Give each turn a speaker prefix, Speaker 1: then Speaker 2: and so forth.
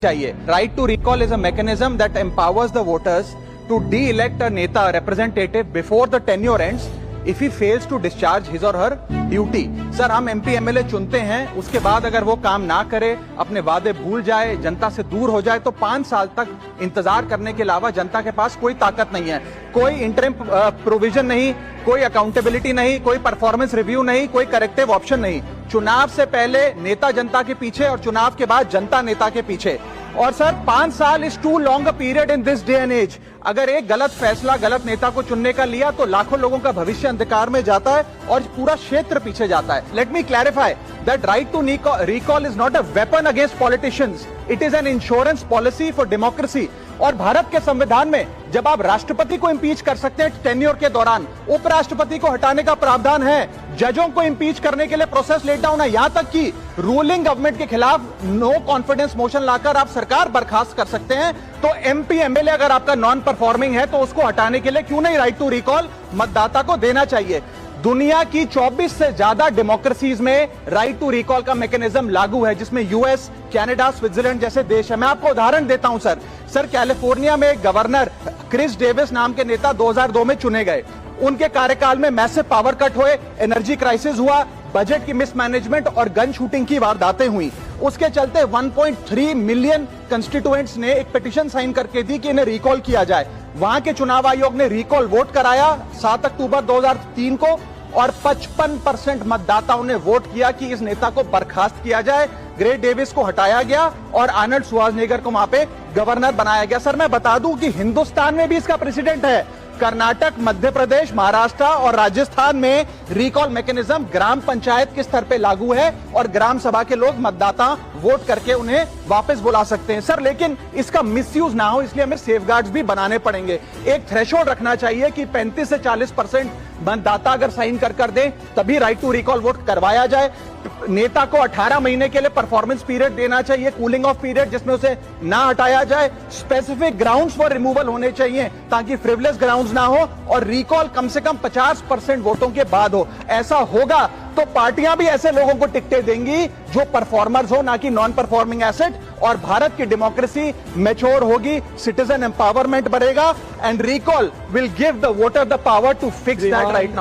Speaker 1: चाहिए। Right to recall is a mechanism that empowers the voters to de elect a neta representative before the tenure ends if he fails to discharge his और her duty. Sir, हम MP MLA चुनते हैं, उसके बाद अगर वो काम ना करे, अपने वादे भूल जाए, जनता से दूर हो जाए, तो 5 साल तक इंतजार करने के अलावा जनता के पास कोई ताकत नहीं है। कोई इंटरिम प्रोविजन नहीं, कोई अकाउंटेबिलिटी नहीं, कोई परफॉर्मेंस रिव्यू नहीं, कोई करेक्टिव ऑप्शन नहीं। चुनाव से पहले नेता जनता के पीछे और चुनाव के बाद जनता नेता के पीछे। और सर, 5 साल is too long a period in this day and age. अगर एक गलत फैसला गलत नेता को चुनने का लिया तो लाखों लोगों का भविष्य अंधकार में जाता है और पूरा क्षेत्र पीछे जाता है। Let me clarify that right to recall is not a weapon against politicians, it is an insurance policy for democracy. और भारत के संविधान में जब आप राष्ट्रपति को इंपीच कर सकते हैं टेन्योर के दौरान, उपराष्ट्रपति को हटाने का प्रावधान है, जजों को इंपीच करने के लिए प्रोसेस लेट डाउन है, यहां तक कि रूलिंग गवर्नमेंट के खिलाफ नो कॉन्फिडेंस मोशन लाकर आप सरकार बर्खास्त कर सकते हैं। तो एमपी एमएलए अगर आपका नॉन परफॉर्मिंग है तो उसको हटाने के लिए क्यों नहीं राइट टू रिकॉल मतदाता को देना चाहिए। दुनिया की 24 से ज्यादा डेमोक्रेसीज में राइट टू रिकॉल का मैकेनिज्म लागू है, जिसमें यूएस, कनाडा, स्विट्जरलैंड जैसे देश है। मैं आपको उदाहरण देता हूं सर, कैलिफोर्निया में एक गवर्नर क्रिस डेविस नाम के नेता 2002 में चुने गए। उनके कार्यकाल में मैसिव पावर कट हुए, एनर्जी क्राइसिस हुआ, बजट की मिसमैनेजमेंट और गन शूटिंग की वारदातें हुई। उसके चलते 1.3 मिलियन कंस्टिट्यूएंट्स ने एक पिटीशन साइन करके दी कि इन्हें रिकॉल किया जाए। वहां के चुनाव आयोग ने रिकॉल वोट कराया 7 अक्टूबर 2003 को, और 55% मतदाताओं ने वोट किया कि इस नेता को बर्खास्त किया जाए। ग्रेट डेविस को हटाया गया और आर्नल्ड श्वार्ज़नेगर को वहां पे गवर्नर बनाया गया। सर, मैं बता दूं कि हिंदुस्तान में भी इसका प्रेसिडेंट है। कर्नाटक, मध्य प्रदेश, महाराष्ट्र और राजस्थान में रिकॉल मैकेनिज्म ग्राम पंचायत के स्तर पे लागू है और ग्राम सभा के लोग मतदाता वोट करके उन्हें वापस बुला सकते हैं। सर, लेकिन इसका मिसयूज ना हो इसलिए हमें सेफगार्ड्स भी बनाने पड़ेंगे। एक थ्रेशोल्ड रखना चाहिए कि 35 से 40% मतदाता अगर साइन कर दे तभी राइट टू रिकॉल वोट करवाया जाए। नेता को 18 महीने के लिए परफॉर्मेंस पीरियड देना चाहिए, कूलिंग ऑफ पीरियड, जिसमें उसे ना हटाया जाए। स्पेसिफिक ग्राउंड्स फॉर रिमूवल होने चाहिए ताकि फ्रिवलेस ग्राउंड्स ना हो, और रिकॉल कम से कम 50% वोटों के बाद हो। ऐसा होगा तो पार्टियां भी ऐसे लोगों को टिकटें देंगी जो परफॉर्मर्स हो, ना कि नॉन परफॉर्मिंग एसेट, और भारत की डेमोक्रेसी मैच्योर होगी, सिटीजन एम्पावरमेंट बढ़ेगा, and recall will give the voter the power to fix that right now.